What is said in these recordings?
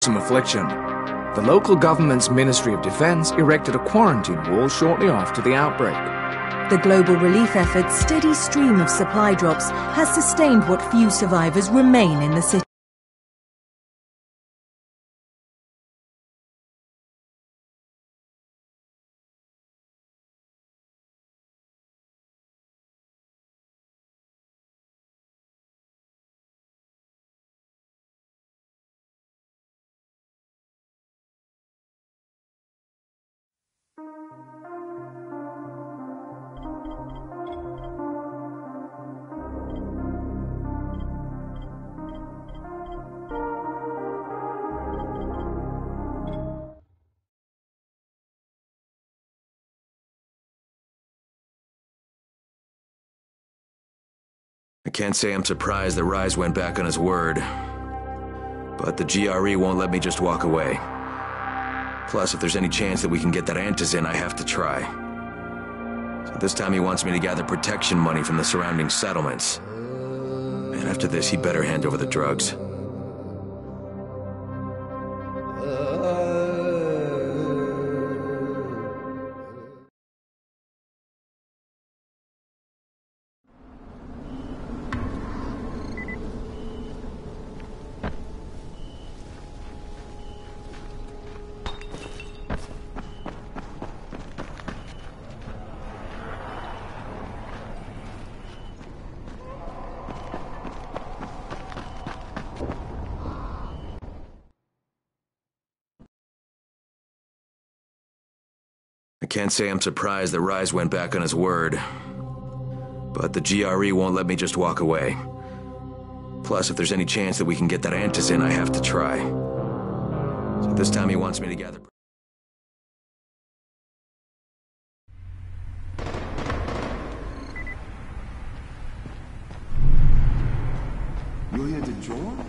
gruesome affliction. The local government's Ministry of Defense erected a quarantine wall shortly after the outbreak. The global relief effort's steady stream of supply drops has sustained what few survivors remain in the city. I can't say I'm surprised that Rise went back on his word, but the GRE won't let me just walk away. Plus, if there's any chance that we can get that Antizin, I have to try. So this time he wants me to gather protection money from the surrounding settlements. And after this, he better hand over the drugs. I can't say I'm surprised that Rise went back on his word, but the GRE won't let me just walk away. Plus, if there's any chance that we can get that Antizin, I have to try. So this time he wants me to gather... You here to join?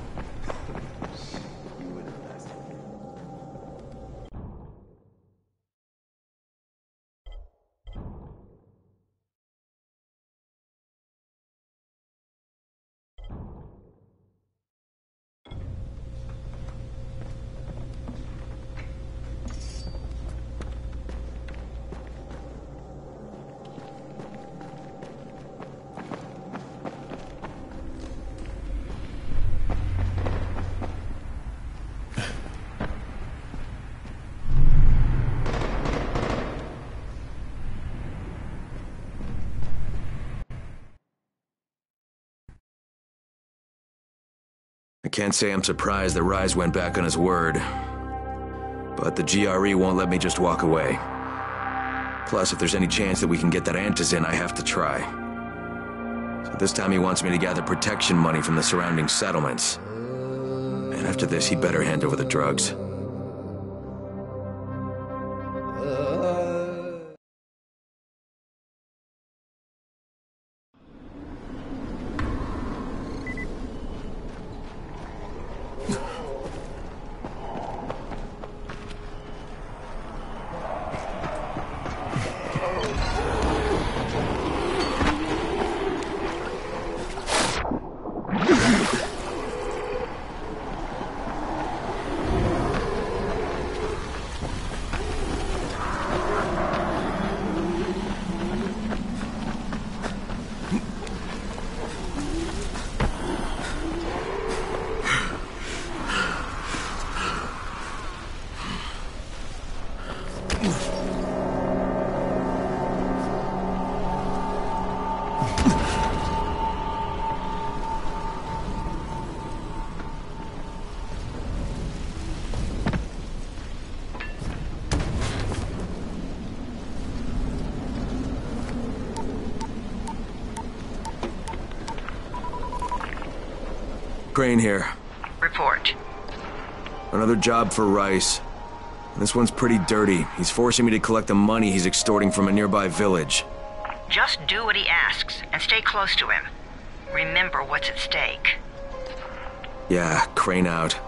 I can't say I'm surprised that Rise went back on his word, but the GRE won't let me just walk away. Plus, if there's any chance that we can get that Antizin, I have to try. So this time he wants me to gather protection money from the surrounding settlements. And after this, he better hand over the drugs. Crane here. Report. Another job for Rice. This one's pretty dirty. He's forcing me to collect the money he's extorting from a nearby village. Just do what he asks and stay close to him. Remember what's at stake. Yeah, Crane out.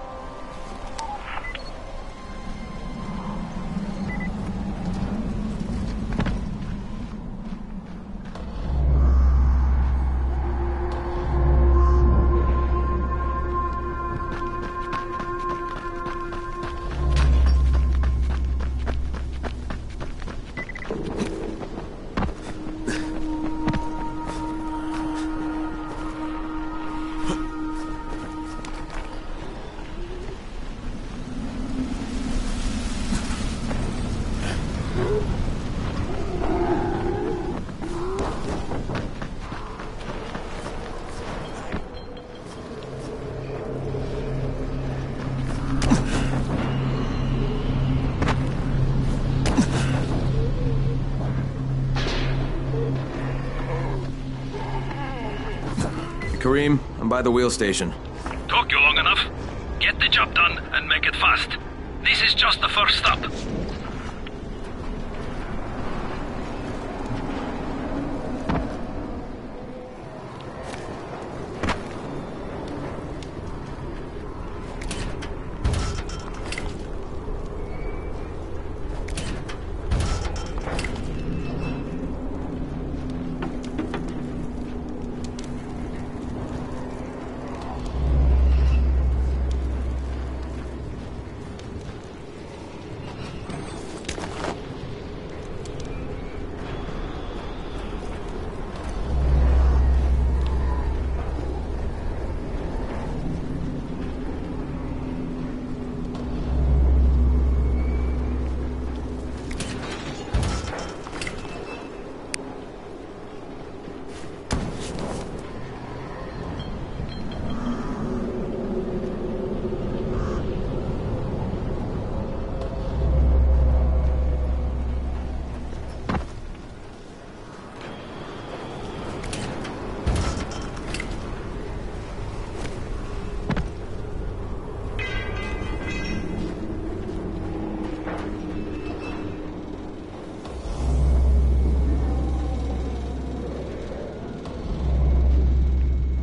Kareem. I'm by the wheel station. Took you long enough. Get the job done and make it fast. This is just the first stop.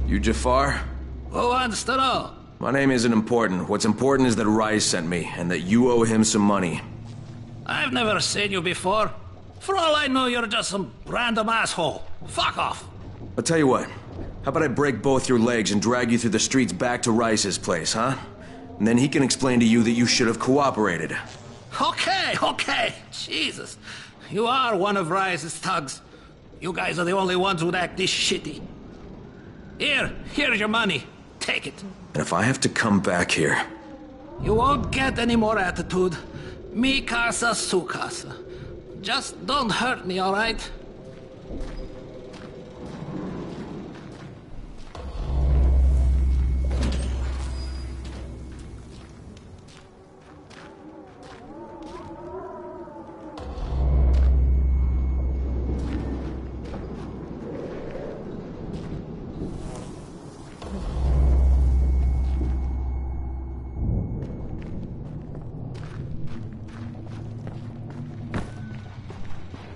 You Jafar? Who wants to know? My name isn't important. What's important is that Rise sent me, and that you owe him some money. I've never seen you before. For all I know, you're just some random asshole. Fuck off. I'll tell you what. How about I break both your legs and drag you through the streets back to Rice's place, huh? And then he can explain to you that you should have cooperated. Okay. Jesus. You are one of Rise's thugs. You guys are the only ones who'd act this shitty. Here's your money. Take it. And if I have to come back here... You won't get any more attitude. Mi casa, su casa. Just don't hurt me, all right?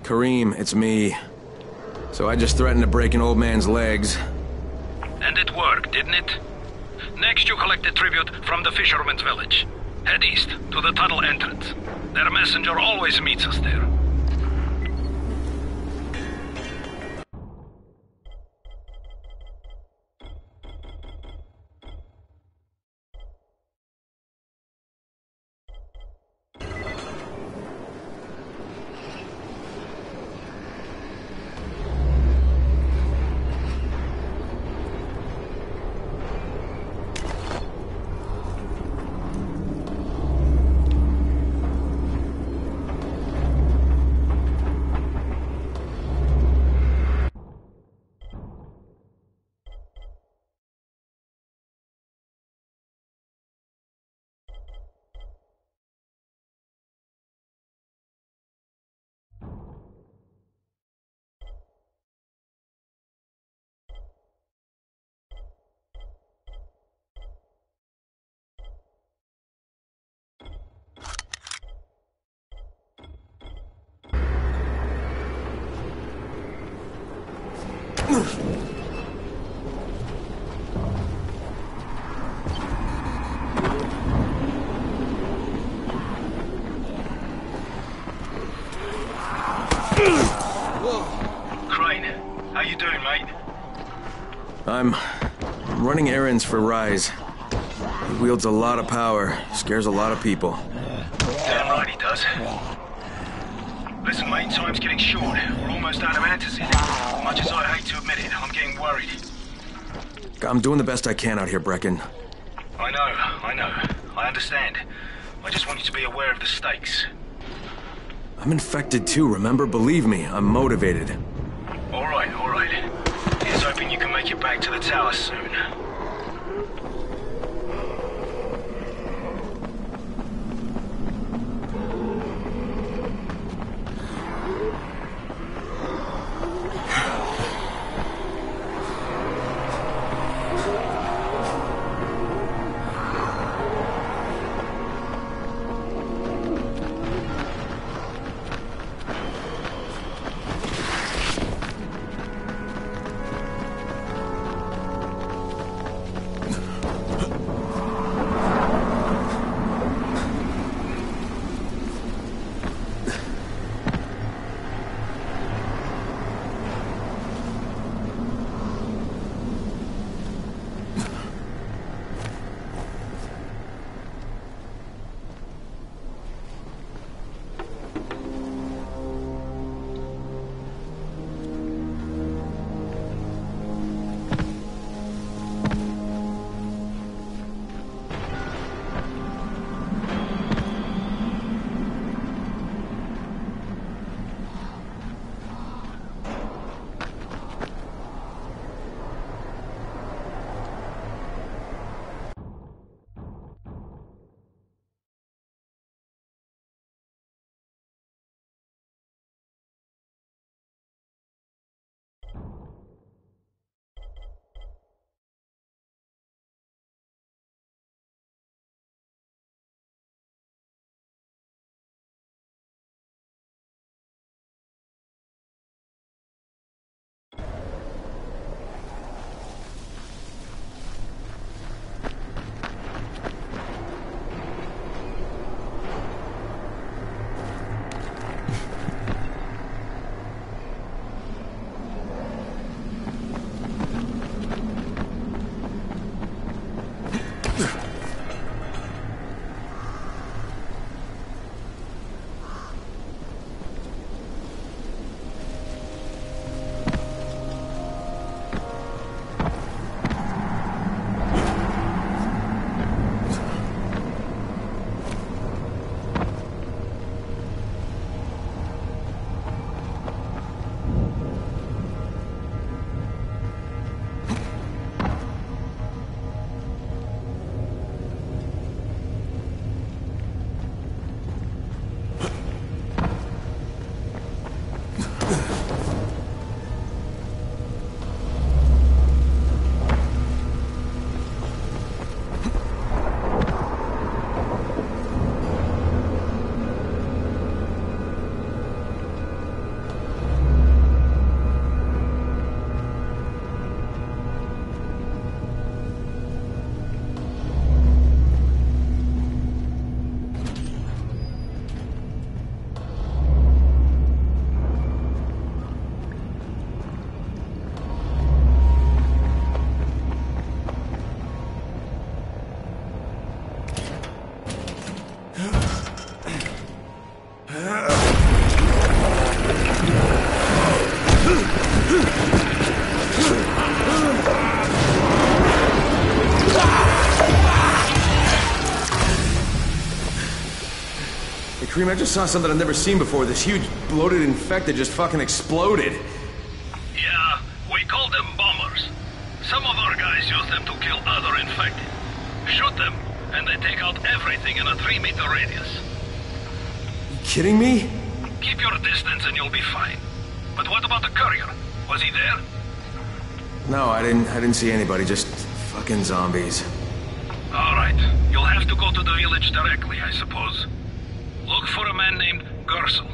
Kareem, it's me. So I just threatened to break an old man's legs. And it worked, didn't it? Next you collect a tribute from the fisherman's village. Head east, to the tunnel entrance. Their messenger always meets us there. Crane, how you doing, mate? I'm running errands for Rise. He wields a lot of power, scares a lot of people. Damn right he does. Listen, mate, time's getting short. We're almost out of antizin. Much as I hate to admit it, I'm getting worried. I'm doing the best I can out here, Brecken. I know. I understand. I just want you to be aware of the stakes. I'm infected too, remember? Believe me, I'm motivated. All right. Here's hoping you can make it back to the tower soon. Hey, Kareem, I just saw something I've never seen before. This huge, bloated infected just fucking exploded. Yeah, we call them bombers. Some of our guys use them to kill other infected. Shoot them, and they take out everything in a 3-meter radius. You kidding me? Keep your distance and you'll be fine. But what about the courier? Was he there? No, I didn't see anybody, just fucking zombies. Alright, you'll have to go to the village directly, I suppose. Look for a man named Gersel.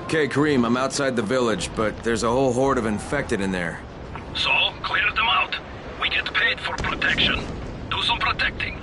Okay, Kareem, I'm outside the village, but there's a whole horde of infected in there. So, clear them out. We get paid for protection. Do some protecting.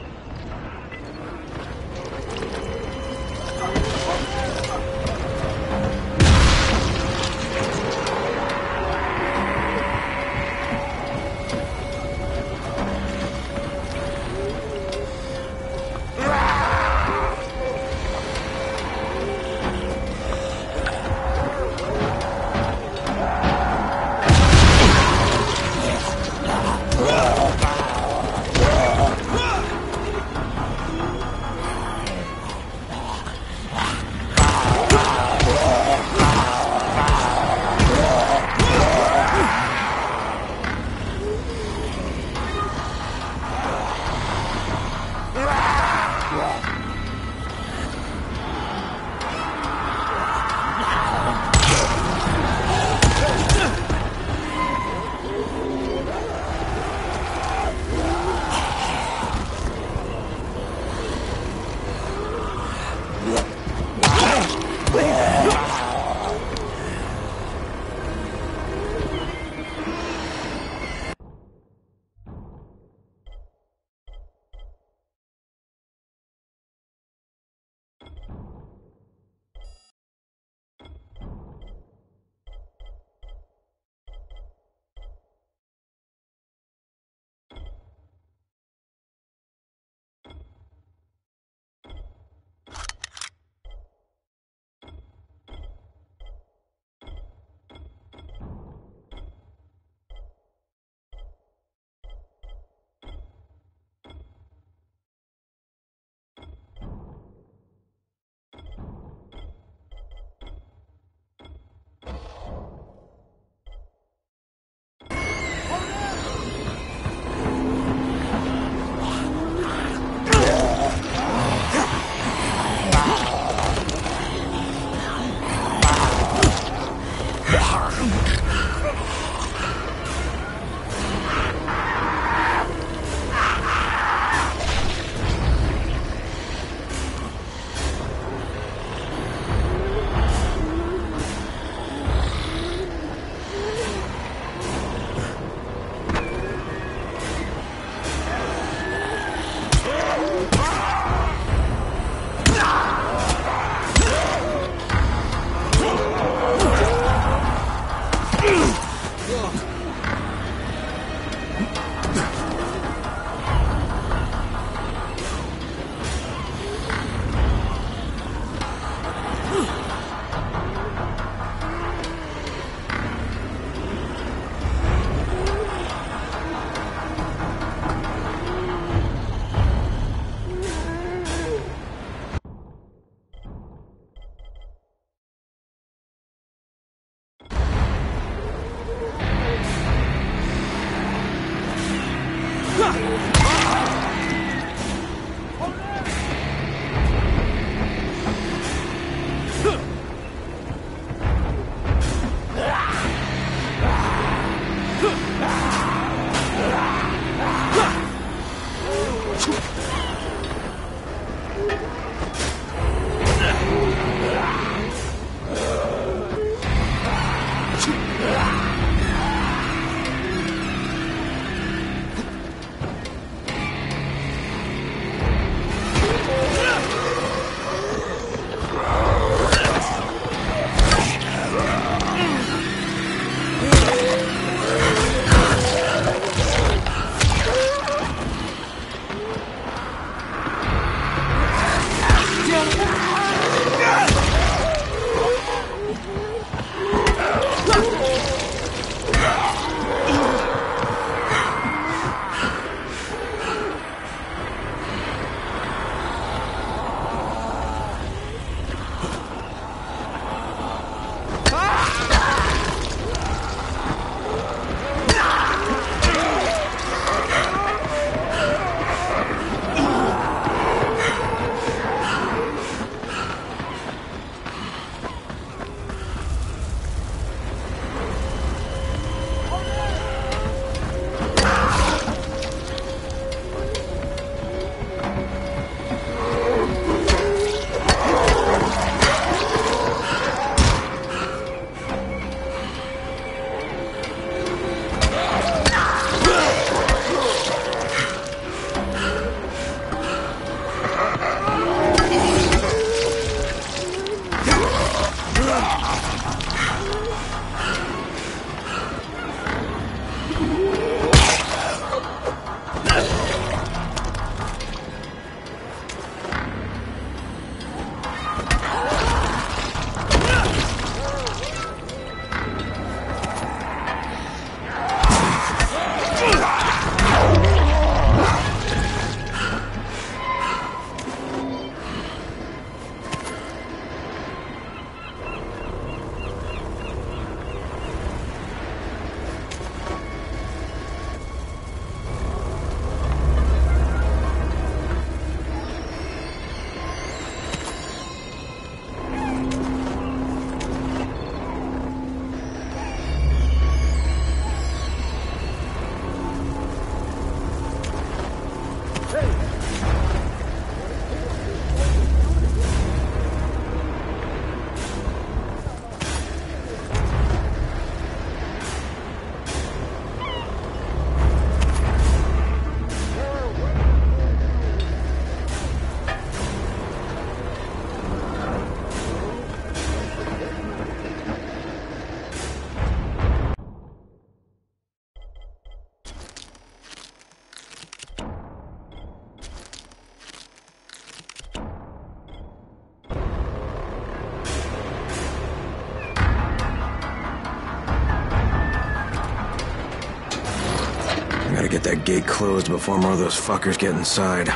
get that gate closed before more of those fuckers get inside.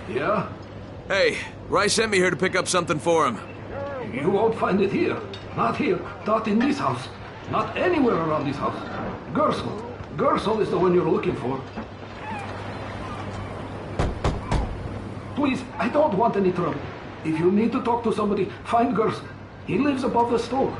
Yeah? Hey, Rice sent me here to pick up something for him. You won't find it here. Not here. Not in this house. Not anywhere around this house. Gersel. Gersel is the one you're looking for. Please, I don't want any trouble. If you need to talk to somebody, find Gersel. He lives above the store.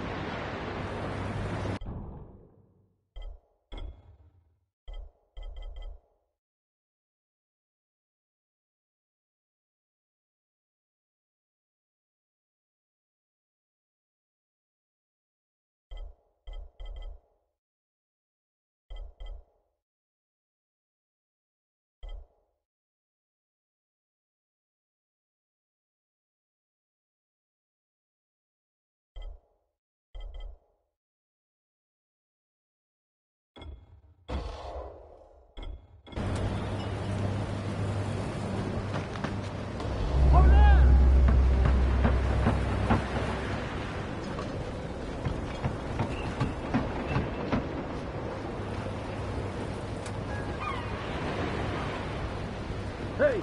Hey!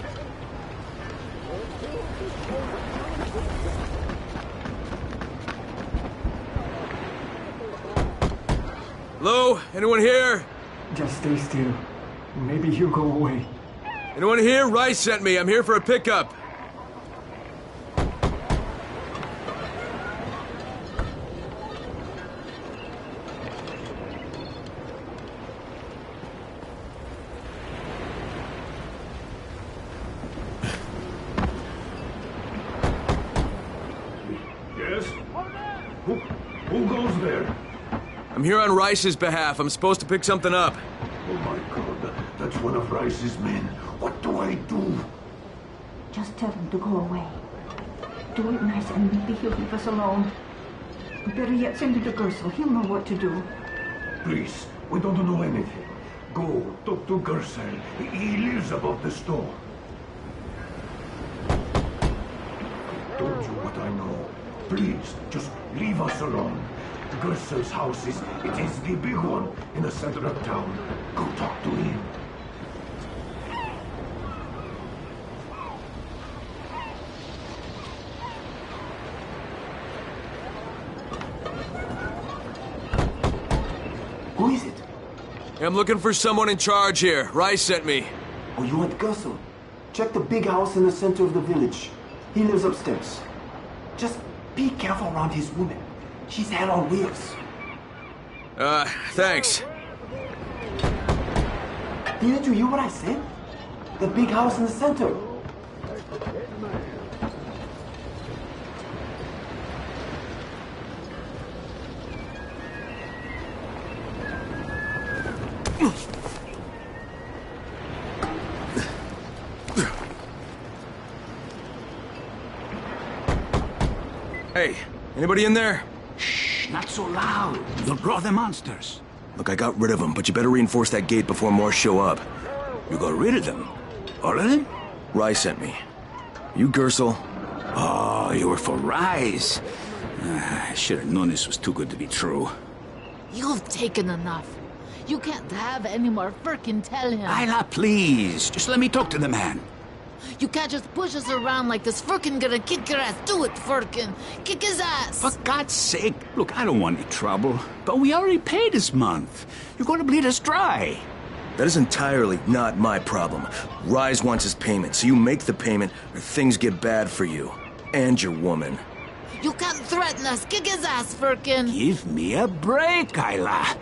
Hello? Anyone here? Just stay still. Maybe he'll go away. Anyone here? Rice sent me. I'm here for a pickup. Yes? Who goes there? I'm here on Rice's behalf. I'm supposed to pick something up. Oh my God, that's one of Rice's men. What do I do? Just tell him to go away. Do it nice and maybe he'll leave us alone. Better yet, send him to Gersel. He'll know what to do. Please, we don't know anything. Go, talk to Gersel. He lives above the store. I told you what I know. Please, just leave us alone. Gersel's house is the big one in the center of town. Go talk to him. Who is it? I'm looking for someone in charge here. Rice sent me. Oh, you want Gersel? Check the big house in the center of the village. He lives upstairs. Just be careful around his woman. She's hell on wheels. Thanks. Didn't you hear what I said? The big house in the center. Hey, anybody in there? Shh, not so loud. You'll draw the monsters. Look, I got rid of them, but you better reinforce that gate before more show up. You got rid of them? All of them? Rice sent me. You Gersel? Oh, you were for Rice. I should have known this was too good to be true. You've taken enough. You can't have any more. Frickin' tell him. Isla, please. Just let me talk to the man. You can't just push us around like this. Frickin' gonna kick your ass. Do it, Frickin'. Kick his ass. For God's sake. Look, I don't want any trouble. But we already paid this month. You're going to bleed us dry. That is entirely not my problem. Rise wants his payment, so you make the payment or things get bad for you. And your woman. You can't threaten us. Kick his ass, Frickin'. Give me a break, Isla.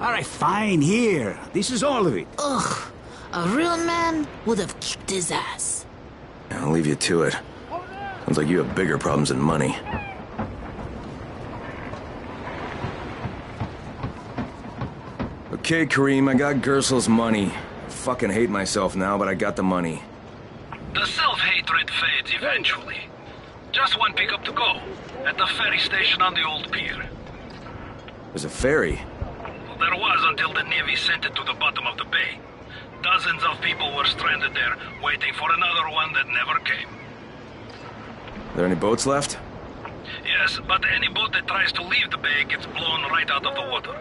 All right, fine, here. This is all of it. Ugh. A real man would have kicked his ass. I'll leave you to it. Sounds like you have bigger problems than money. Okay, Kareem, I got Gersel's money. I fucking hate myself now, but I got the money. The self-hatred fades eventually. Just one pickup to go. At the ferry station on the old pier. There's a ferry? Well, there was until the Navy sent it to the bottom of the bay. Dozens of people were stranded there, waiting for another one that never came. Are there any boats left? Yes, but any boat that tries to leave the bay gets blown right out of the water.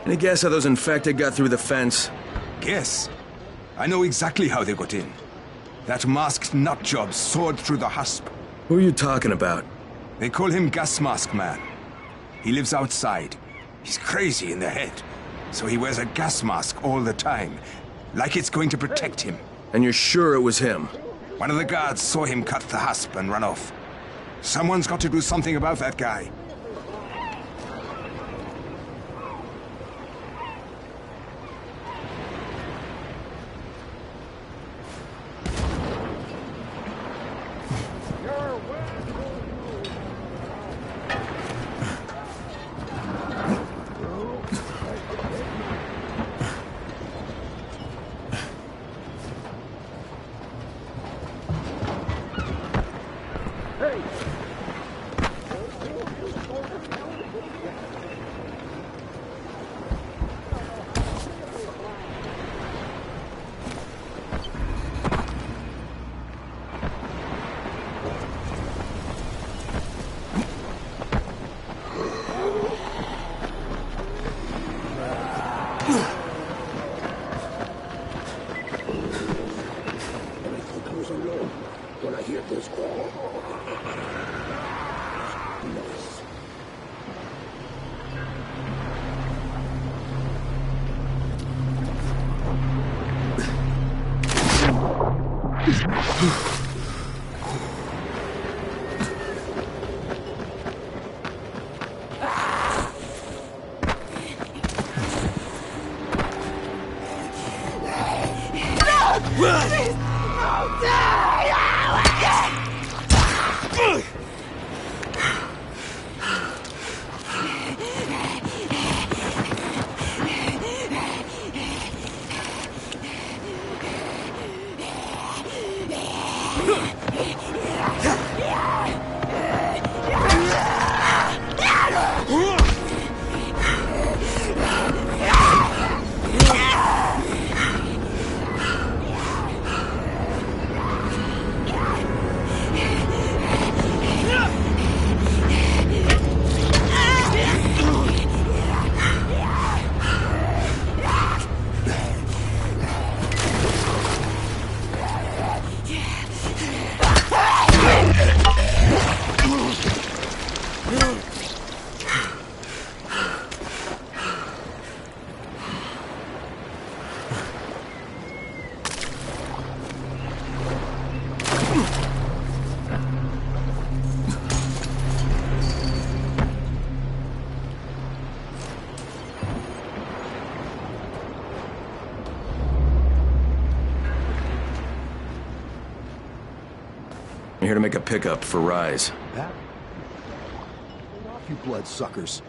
Any guess how those infected got through the fence? Guess? I know exactly how they got in. That masked nutjob soared through the husp. Who are you talking about? They call him Gas Mask Man. He lives outside. He's crazy in the head. So he wears a gas mask all the time. Like it's going to protect him. And you're sure it was him? One of the guards saw him cut the husp and run off. Someone's got to do something about that guy. When I hear this call. I'm here to make a pickup for Rise. That? Hold off, you bloodsuckers.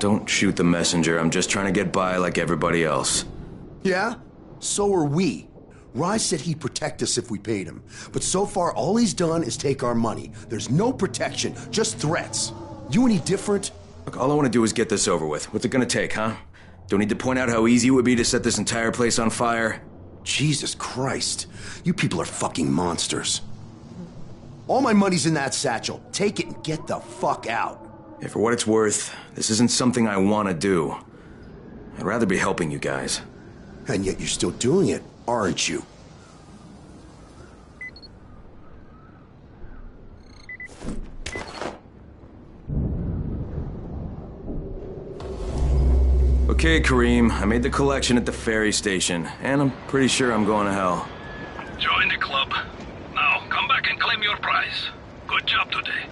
Don't shoot the messenger. I'm just trying to get by like everybody else. Yeah? So are we. Rise said he'd protect us if we paid him. But so far, all he's done is take our money. There's no protection, just threats. You any different? Look, all I want to do is get this over with. What's it gonna take, huh? Don't need to point out how easy it would be to set this entire place on fire? Jesus Christ. You people are fucking monsters. All my money's in that satchel. Take it and get the fuck out. Hey, for what it's worth, this isn't something I want to do. I'd rather be helping you guys. And yet you're still doing it, aren't you? Okay, Kareem, I made the collection at the ferry station, and I'm pretty sure I'm going to hell. Join the club. Now, come back and claim your prize. Good job today.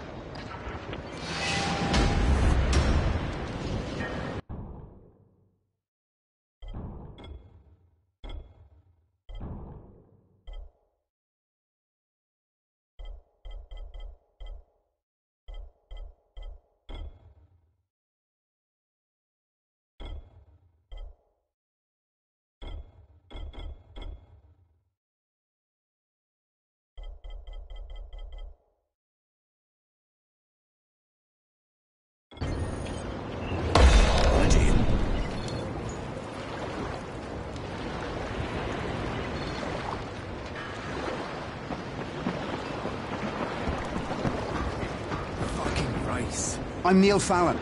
I'm Neil Fallon.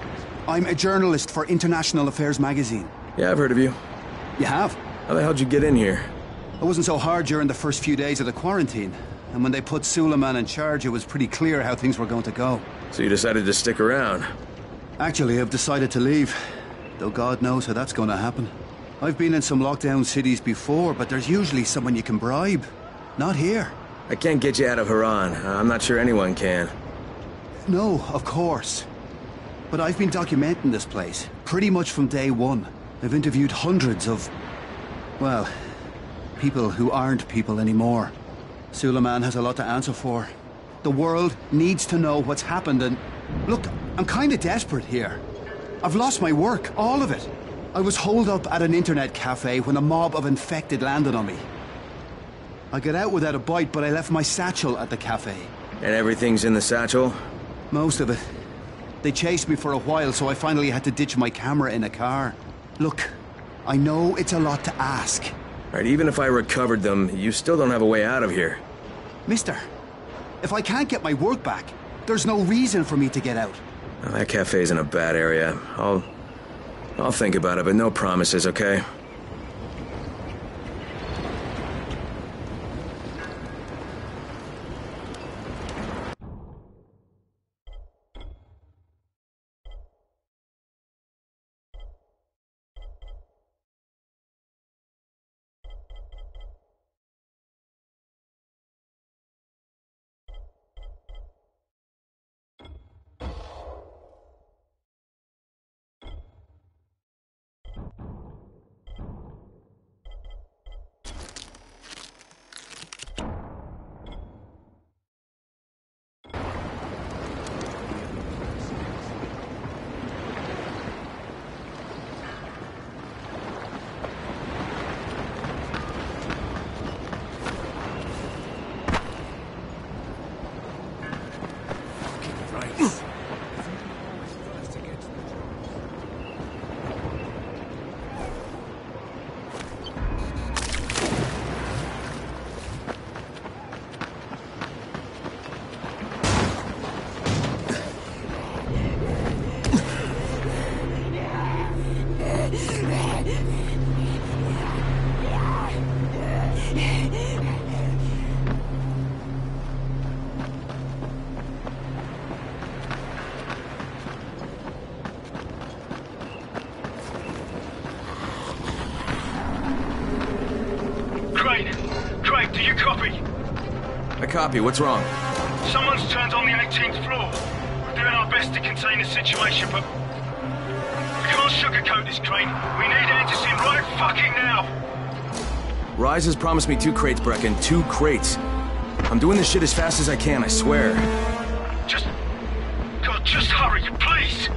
I'm a journalist for International Affairs magazine. Yeah, I've heard of you. You have? How the hell'd you get in here? It wasn't so hard during the first few days of the quarantine. And when they put Suleiman in charge, it was pretty clear how things were going to go. So you decided to stick around? Actually, I've decided to leave. Though God knows how that's going to happen. I've been in some lockdown cities before, but there's usually someone you can bribe. Not here. I can't get you out of Haran. I'm not sure anyone can. No, of course. But I've been documenting this place, pretty much from day one. I've interviewed hundreds of... well, people who aren't people anymore. Suleiman has a lot to answer for. The world needs to know what's happened and... Look, I'm kinda desperate here. I've lost my work, all of it. I was holed up at an internet cafe when a mob of infected landed on me. I got out without a bite, but I left my satchel at the cafe. And everything's in the satchel? Most of it. They chased me for a while, so I finally had to ditch my camera in a car. Look, I know it's a lot to ask. Right, even if I recovered them, you still don't have a way out of here. Mister, if I can't get my work back, there's no reason for me to get out. Well, that cafe's in a bad area. I'll think about it, but no promises, okay? Craig, do you copy? I copy. What's wrong? Someone's turned on the 18th floor. We're doing our best to contain the situation, but... we can't sugarcoat this, Crane. We need answers in right fucking now. Rise has promised me 2 crates, Brecken. 2 crates. I'm doing this shit as fast as I can, I swear. God, just hurry, please!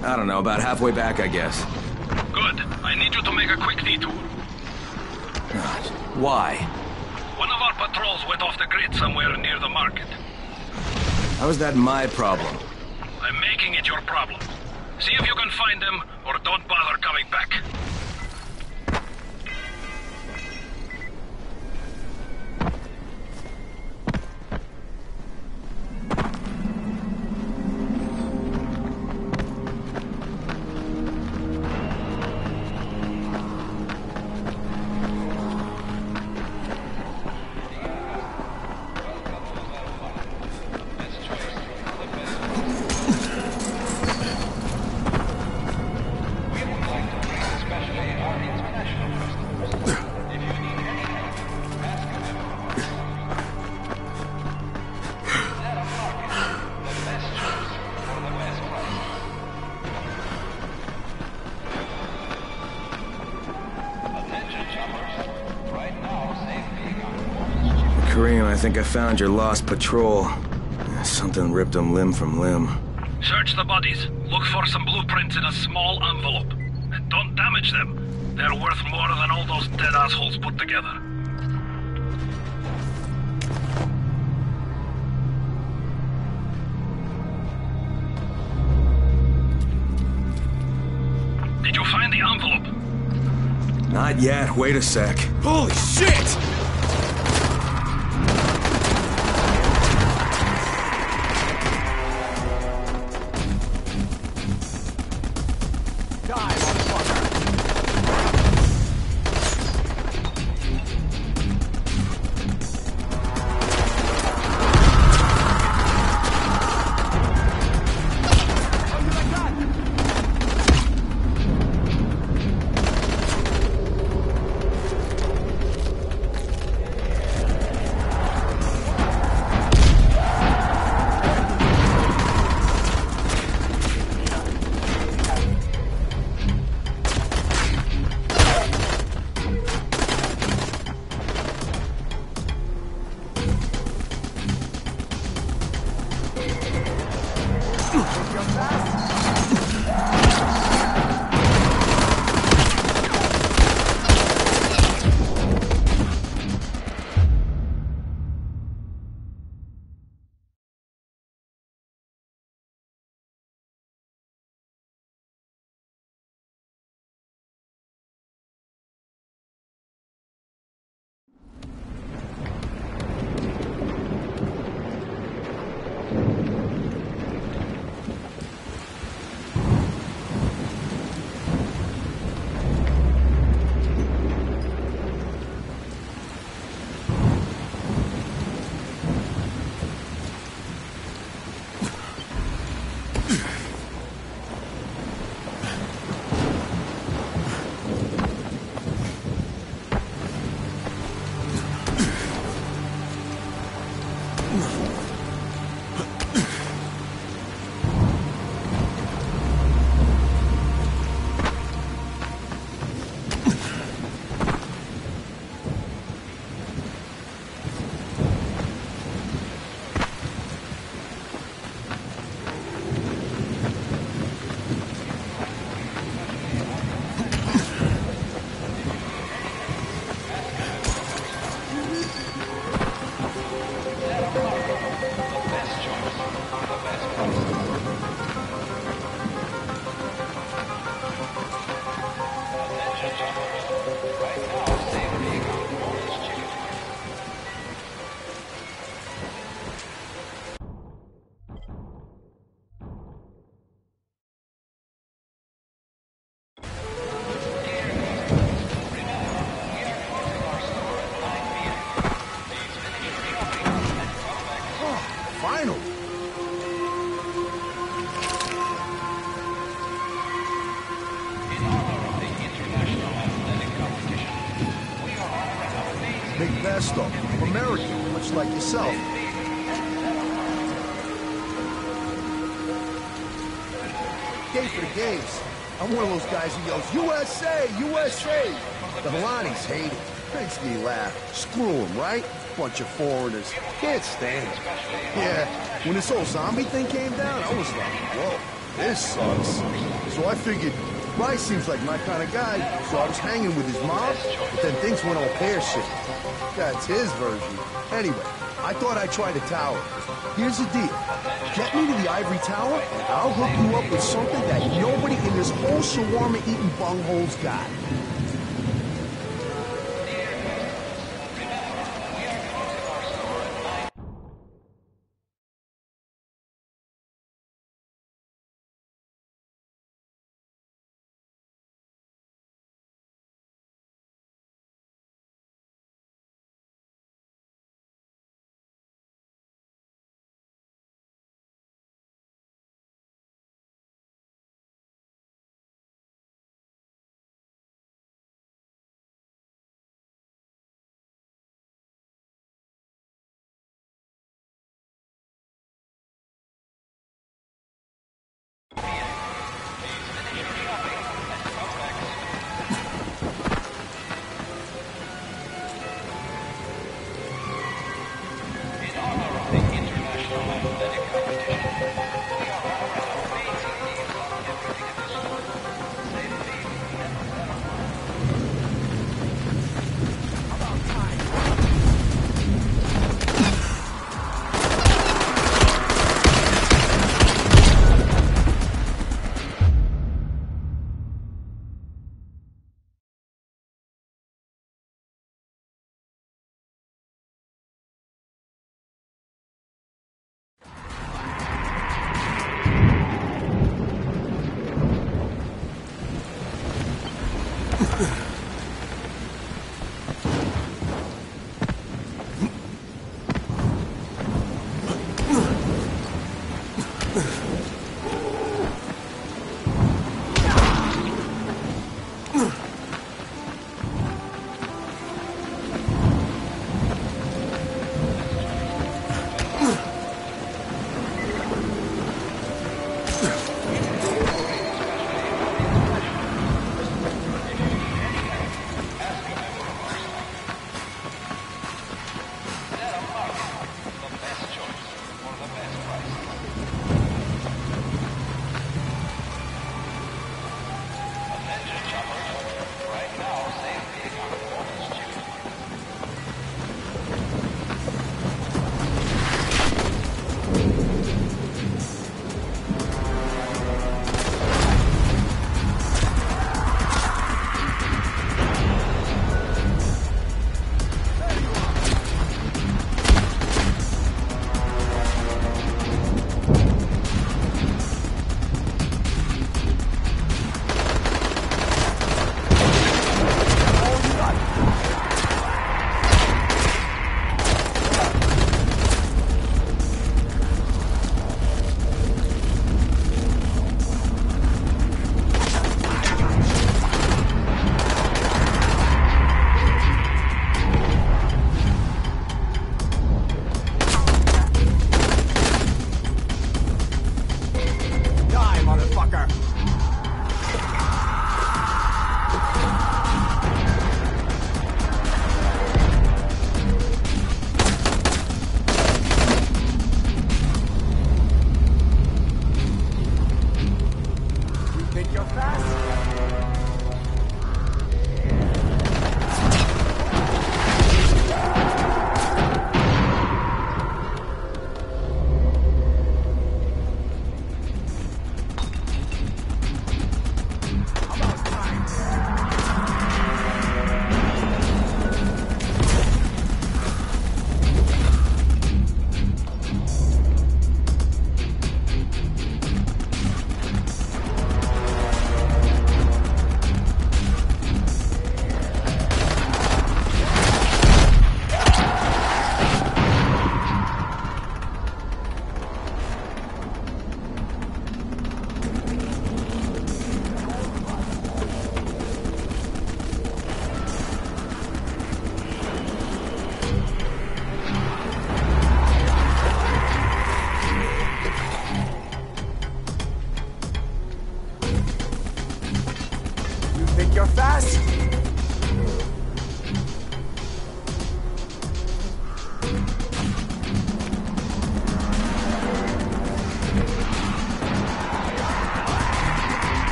I don't know, about halfway back, I guess. Good. I need you to make a quick detour. God. Why? One of our patrols went off the grid somewhere near the market. How is that my problem? I'm making it your problem. See if you can find them, or don't bother coming back. think I found your lost patrol. Something ripped them limb from limb. Search the bodies. Look for some blueprints in a small envelope. And don't damage them. They're worth more than all those dead assholes put together. Did you find the envelope? Not yet. Wait a sec. Holy shit! Big Besto, American, much like yourself. Gay for the gays. I'm one of those guys who yells, USA, USA! The Helanis hate it. Makes me laugh. Screw them, right? Bunch of foreigners. Can't stand it. Yeah, when this whole zombie thing came down, I was like, whoa, this sucks. So I figured, Rice seems like my kind of guy, so I was hanging with his mom, but then things went all pear-shaped. That's his version. Anyway, I thought I'd try the tower. Here's the deal. Get me to the ivory tower, and I'll hook you up with something that nobody in this whole shawarma-eating bunghole's got.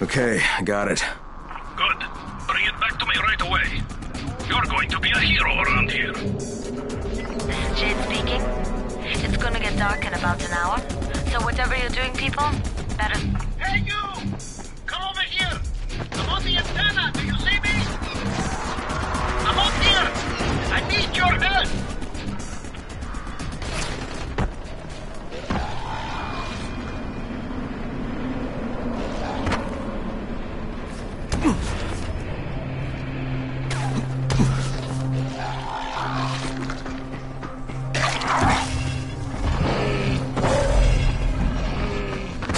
Okay, I got it. Good. Bring it back to me right away. You're going to be a hero around here. Jade speaking. It's gonna get dark in about an hour, so whatever you're doing, people, better... Hey, you! Come over here! I'm on the antenna, do you see me? I'm up here! I need your help!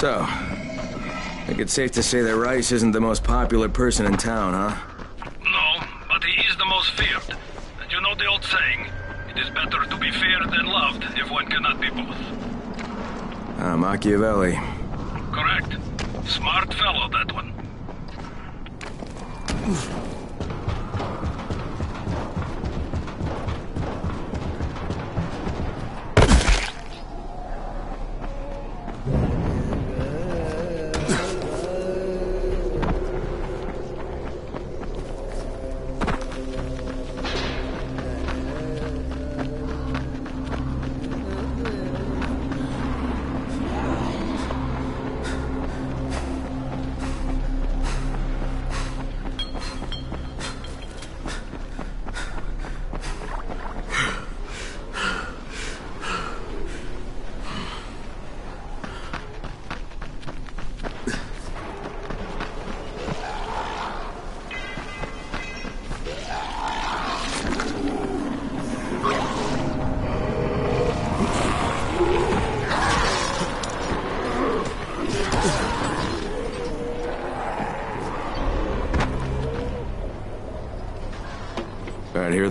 So, I think it's safe to say that Rice isn't the most popular person in town, huh? No, but he is the most feared. And you know the old saying, it is better to be feared than loved if one cannot be both. Machiavelli. Correct. Smart fellow, that one.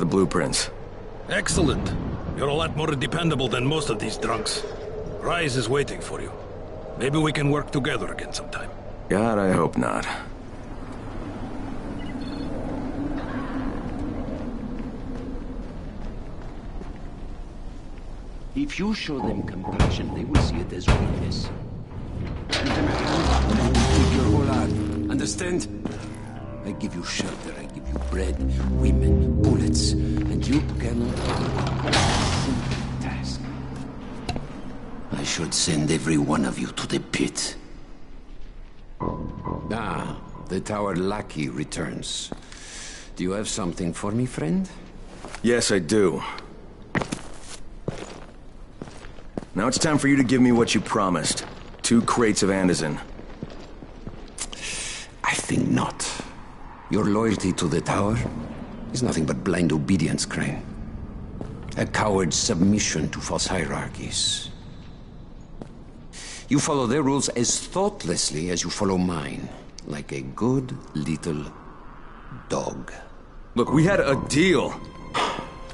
the blueprints. Excellent. You're a lot more dependable than most of these drunks. Rise is waiting for you. Maybe we can work together again sometime. God, I hope not. If you show them compassion, they will see it as weakness. Give them a hand, and I will take your whole arm. Understand? I give you shelter, I give you bread, women, bullets, and you cannot do a simple task. I should send every one of you to the pit. Ah, the tower lackey returns. Do you have something for me, friend? Yes, I do. Now it's time for you to give me what you promised. 2 crates of Anderson. I think not. Your loyalty to the tower is nothing but blind obedience, Crane. A coward's submission to false hierarchies. You follow their rules as thoughtlessly as you follow mine. Like a good little dog. Look, we had a deal.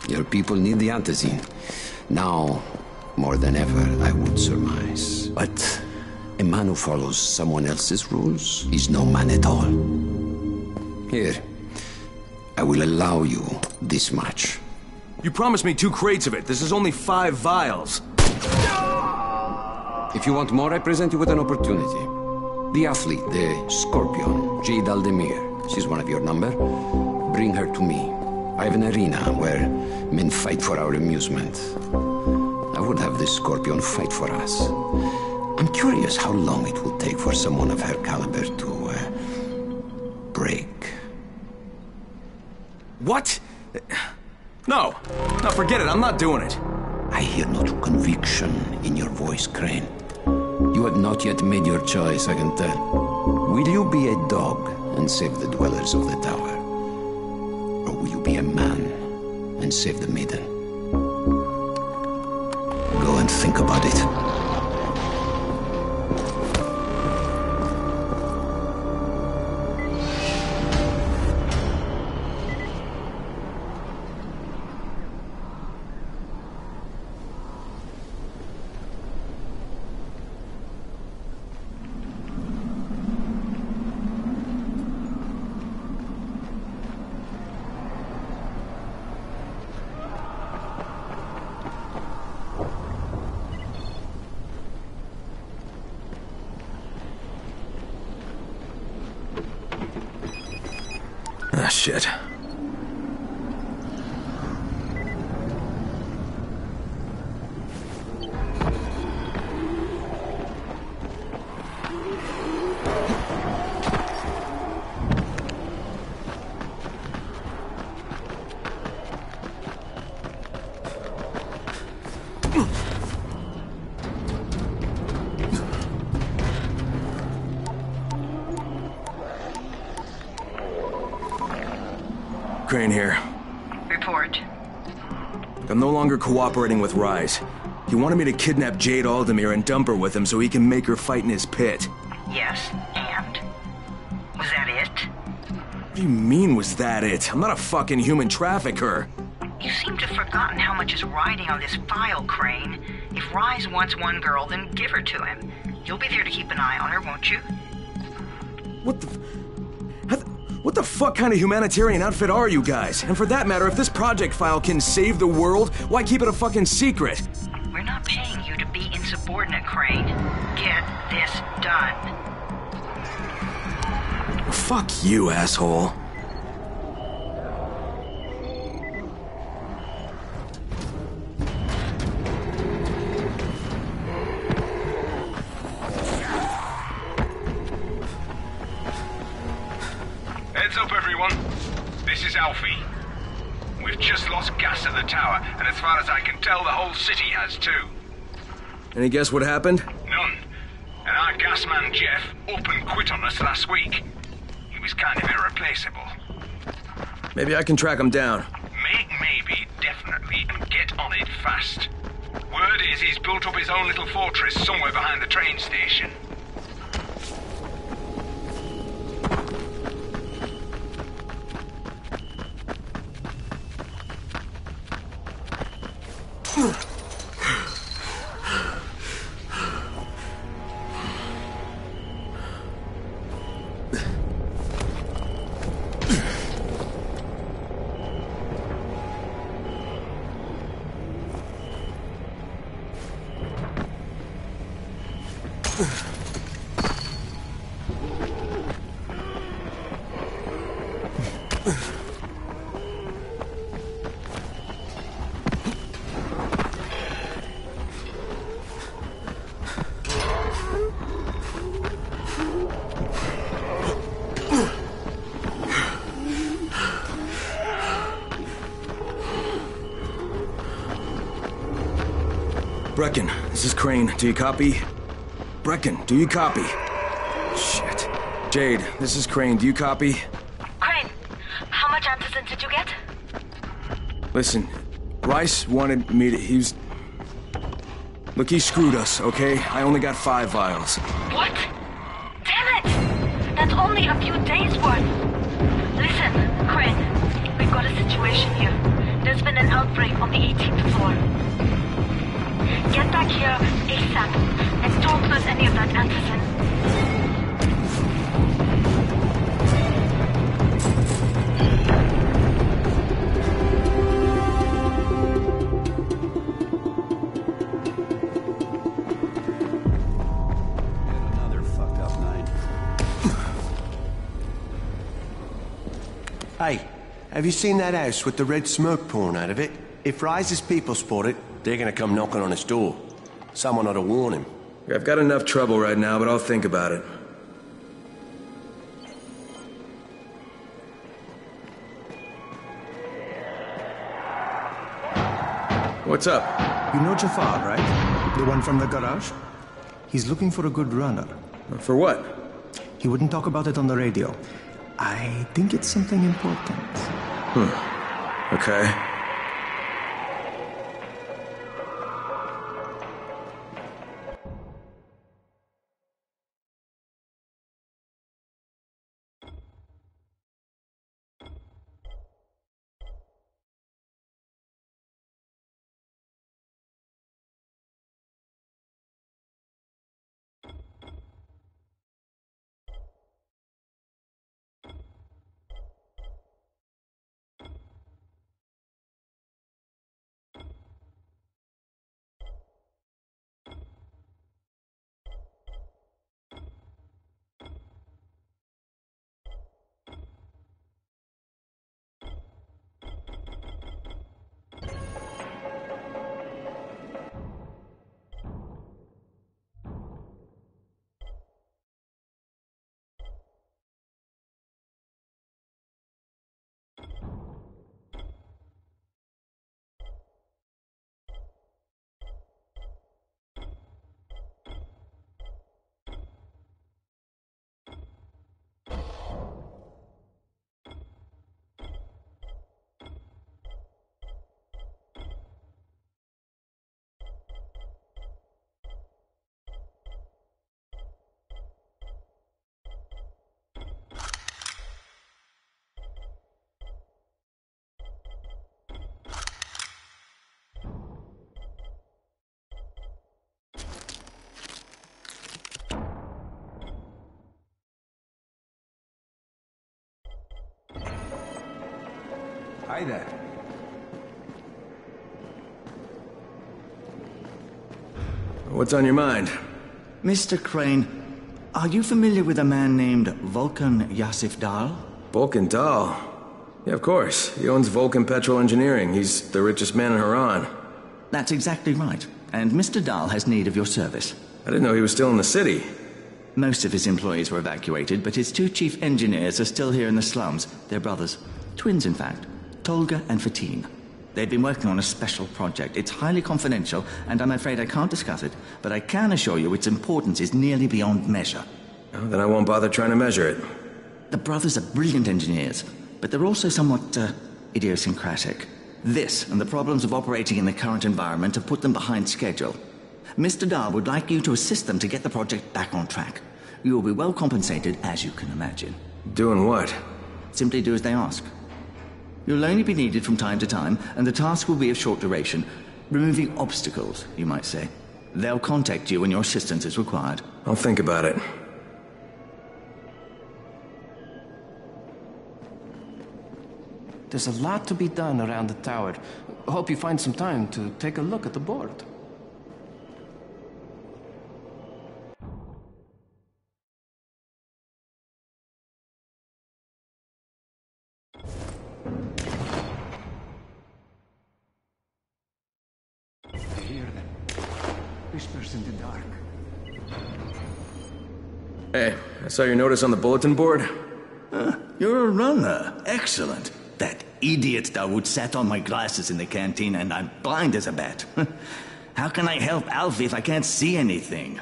Your people need the antizin. Now, more than ever, I would surmise. But a man who follows someone else's rules is no man at all. Here, I will allow you this much. You promised me 2 crates of it. This is only 5 vials. If you want more, I present you with an opportunity. The athlete, the Scorpion, Jade Aldemir. She's one of your number. Bring her to me. I have an arena where men fight for our amusement. I would have this Scorpion fight for us. I'm curious how long it will take for someone of her caliber to, break. What? No. No, forget it. I'm not doing it. I hear no true conviction in your voice, Crane. You have not yet made your choice, I can tell. Will you be a dog and save the dwellers of the tower? Or will you be a man and save the maiden? Go and think about it. Ah, shit. Crane here. Report. I'm no longer cooperating with Rise. He wanted me to kidnap Jade Aldemir and dump her with him so he can make her fight in his pit. Yes, and? Was that it? What do you mean, was that it? I'm not a fucking human trafficker. You seem to have forgotten how much is riding on this file, Crane. If Rise wants one girl, then give her to him. You'll be there to keep an eye on her, won't you? What the fuck kind of humanitarian outfit are you guys? And for that matter, if this project file can save the world, why keep it a fucking secret? We're not paying you to be insubordinate, Crane. Get this done. Fuck you, asshole. Heads up, everyone. This is Alfie. We've just lost gas at the tower, and as far as I can tell, the whole city has too. Any guess what happened? None. And our gas man, Jeff, up and quit on us last week. He was kind of irreplaceable. Maybe I can track him down. Make maybe, definitely, and get on it fast. Word is he's built up his own little fortress somewhere behind the train station. Brecken, this is Crane. Do you copy? Brecken, do you copy? Shit. Jade, this is Crane. Do you copy? Crane, how much antizin did you get? Listen, Rice wanted me to... Look, he screwed us, okay? I only got 5 vials. What? Damn it! That's only a few days' worth. Listen, Crane, we've got a situation here. There's been an outbreak on the 18th floor. Get back here ASAP, and don't lose any of that antizin. Another fucked up night. Hey, have you seen that house with the red smoke pouring out of it? If Rise's people spot it, they're gonna come knocking on his door. Someone ought to warn him. I've got enough trouble right now, but I'll think about it. What's up? You know Jafar, right? The one from the garage? He's looking for a good runner. For what? He wouldn't talk about it on the radio. I think it's something important. Okay. Hi there. What's on your mind? Mr. Crane, are you familiar with a man named Vulcan Yasif Dahl? Vulcan Dahl? Yeah, of course. He owns Vulcan Petrol Engineering. He's the richest man in Haran. That's exactly right. And Mr. Dahl has need of your service. I didn't know he was still in the city. Most of his employees were evacuated, but his 2 chief engineers are still here in the slums. They're brothers. Twins, in fact. Tolga and Fatine. They've been working on a special project. It's highly confidential, and I'm afraid I can't discuss it, but I can assure you its importance is nearly beyond measure. Oh, then I won't bother trying to measure it. The brothers are brilliant engineers, but they're also somewhat, idiosyncratic. This and the problems of operating in the current environment have put them behind schedule. Mr. Dahl would like you to assist them to get the project back on track. You will be well compensated, as you can imagine. Doing what? Simply do as they ask. You'll only be needed from time to time, and the task will be of short duration. Removing obstacles, you might say. They'll contact you when your assistance is required. I'll think about it. There's a lot to be done around the tower. Hope you find some time to take a look at the board. Whispers in the dark. Hey, I saw your notice on the bulletin board. You're a runner. Excellent. That idiot Dawood sat on my glasses in the canteen and I'm blind as a bat. How can I help Alfie if I can't see anything?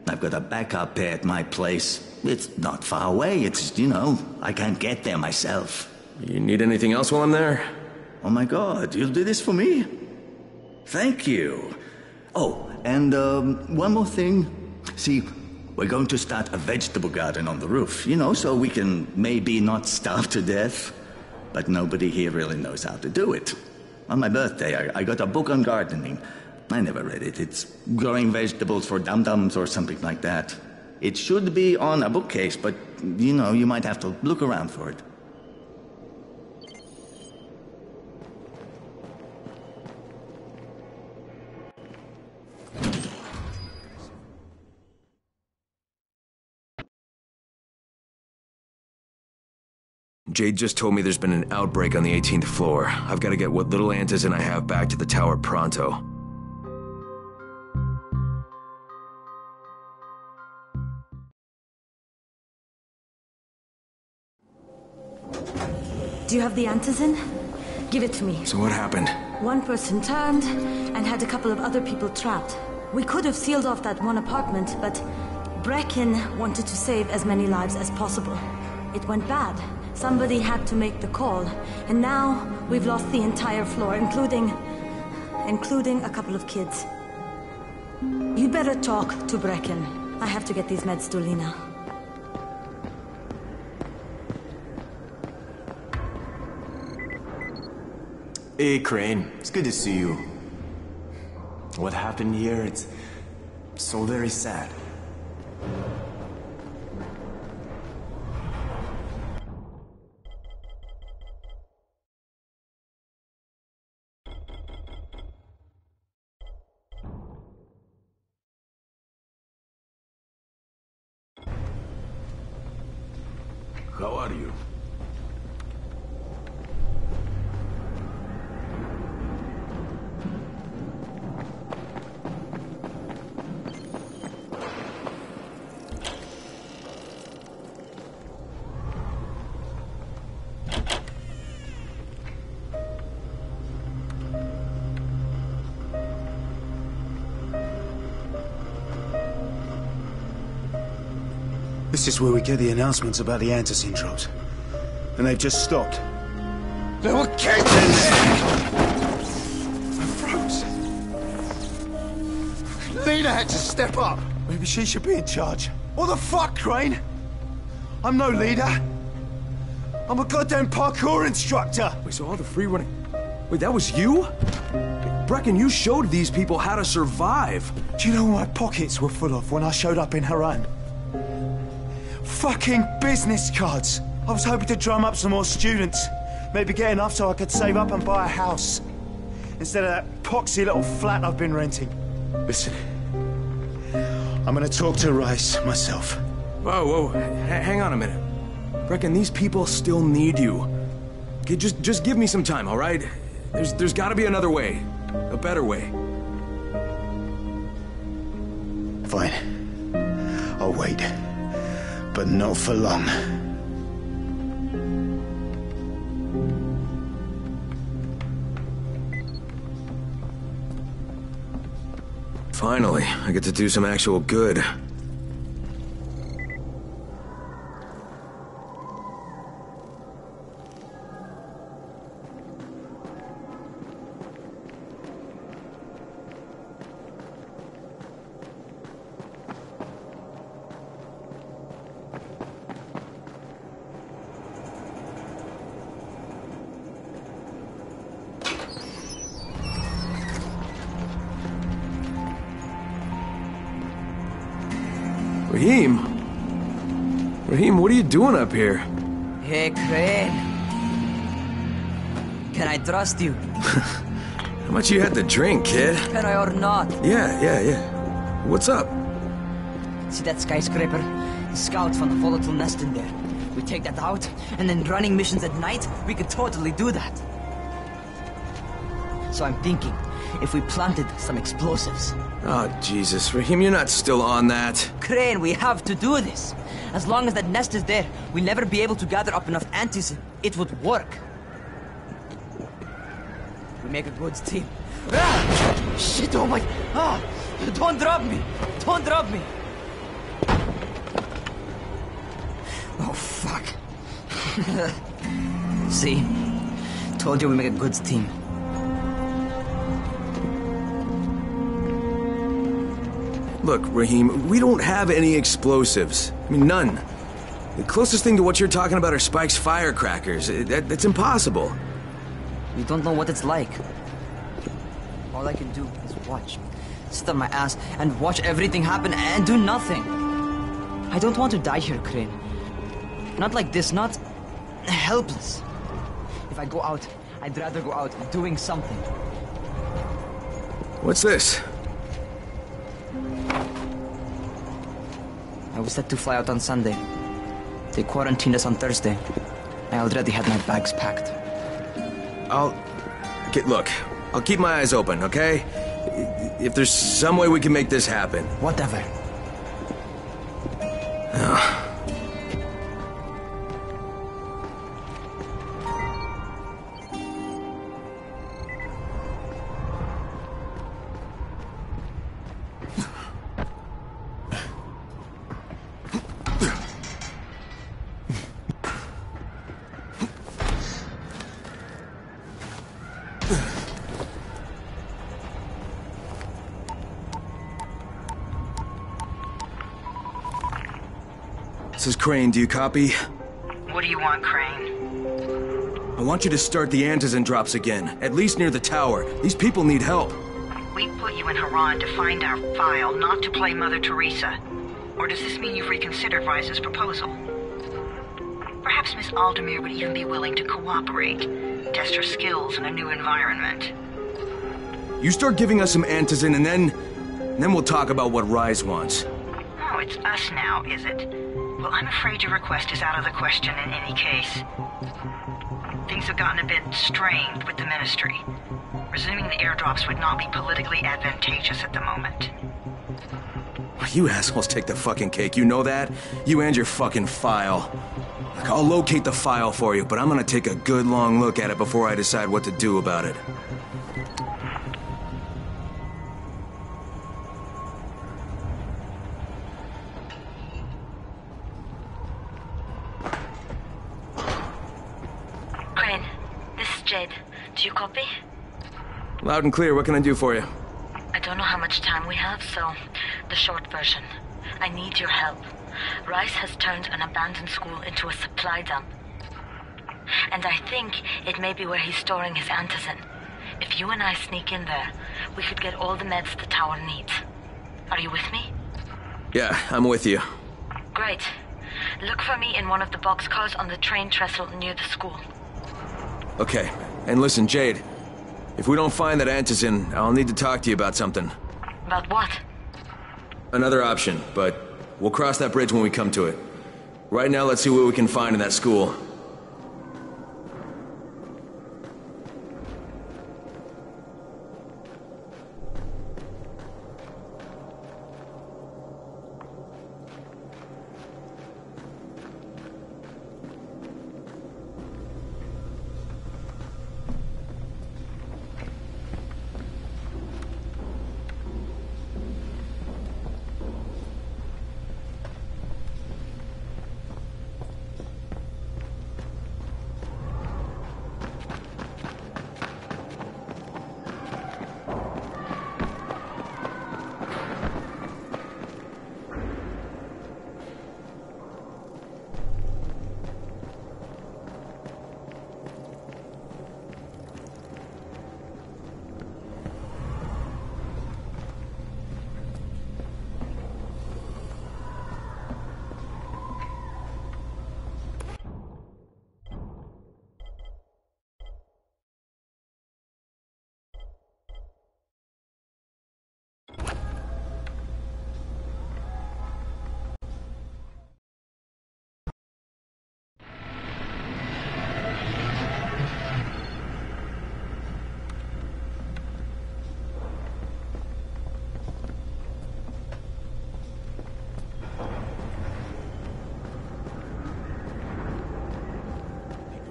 I've got a backup pair at my place. It's not far away. It's, I can't get there myself. You need anything else while I'm there? Oh my god, you'll do this for me? Thank you. Oh, and one more thing. See, we're going to start a vegetable garden on the roof, so we can maybe not starve to death. But nobody here really knows how to do it. On my birthday, I got a book on gardening. I never read it. It's growing vegetables for dum-dums or something like that. It should be on a bookcase, but, you might have to look around for it. Jade just told me there's been an outbreak on the 18th floor. I've got to get what little antizin I have back to the tower pronto. Do you have the antizin? Give it to me. So what happened? One person turned and had a couple of other people trapped. We could have sealed off that one apartment, but Brecken wanted to save as many lives as possible. It went bad. Somebody had to make the call, and now we've lost the entire floor, including a couple of kids. You'd better talk to Brecken. I have to get these meds to Lena. Hey, Crane. It's good to see you. What happened here, it's so very sad. How are you? This is where we get the announcements about the antizin drops. And they've just stopped. There were kids in there! I froze. Lena had to step up. Maybe she should be in charge. What the fuck, Crane? I'm no leader. I'm a goddamn parkour instructor. Wait, so all the free running... Wait, that was you? Brecken, you showed these people how to survive. Do you know what my pockets were full of when I showed up in Haran? Fucking business cards. I was hoping to drum up some more students. Maybe get enough so I could save up and buy a house. Instead of that poxy little flat I've been renting. Listen. I'm gonna talk to Rice myself. Whoa, hang on a minute. Brecken, these people still need you. Okay, just give me some time, all right? There's gotta be another way. A better way. Fine. I'll wait. But not for long. Finally, I get to do some actual good. Raheem, what are you doing up here? Hey, Crane. Can I trust you? How much you had to drink, kid? Can I or not? Yeah. What's up? See that skyscraper? The scouts found a volatile nest in there. We take that out, and then running missions at night, we could totally do that. So I'm thinking, if we planted some explosives. Oh, Jesus. Raheem, you're not still on that. Crane, we have to do this. As long as that nest is there, we'll never be able to gather up enough antis. It would work. We make a good team. Ah! Shit, oh my... Ah! Don't drop me! Don't drop me! Oh, fuck. See? Told you we make a good team. Look, Raheem, we don't have any explosives. I mean, none. The closest thing to what you're talking about are Spike's firecrackers. That's impossible. You don't know what it's like. All I can do is watch. Sit on my ass and watch everything happen and do nothing. I don't want to die here, Crane. Not like this, not helpless. If I go out, I'd rather go out doing something. What's this? I was set to fly out on Sunday. They quarantined us on Thursday. I already had my bags packed. Okay, look, I'll keep my eyes open, okay? If there's some way we can make this happen. Whatever. This is Crane, do you copy? What do you want, Crane? I want you to start the antizin drops again, at least near the tower. These people need help. We put you in Haran to find our file, not to play Mother Teresa. Or does this mean you've reconsidered Rice's proposal? Perhaps Miss Aldemir would even be willing to cooperate, test her skills in a new environment. You start giving us some antizin and then we'll talk about what Rise wants. Oh, it's us now, is it? Well, I'm afraid your request is out of the question in any case. Things have gotten a bit strained with the Ministry. Resuming the airdrops would not be politically advantageous at the moment. You assholes take the fucking cake, you know that? You and your fucking file. Look, I'll locate the file for you, but I'm gonna take a good long look at it before I decide what to do about it. Do you copy? Loud and clear. What can I do for you? I don't know how much time we have, so the short version. I need your help. Rice has turned an abandoned school into a supply dump. And I think it may be where he's storing his antizin. If you and I sneak in there, we could get all the meds the tower needs. Are you with me? Yeah, I'm with you. Great. Look for me in one of the boxcars on the train trestle near the school. Okay. And listen, Jade, if we don't find that antizin, I'll need to talk to you about something. About what? Another option, but we'll cross that bridge when we come to it. Right now, let's see what we can find in that school.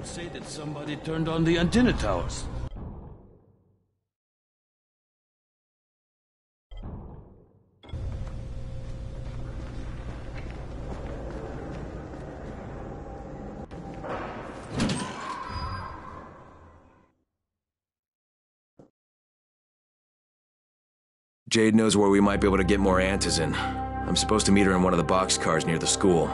say that somebody turned on the antenna towers. Jade knows where we might be able to get more antizin. I'm supposed to meet her in one of the boxcars near the school.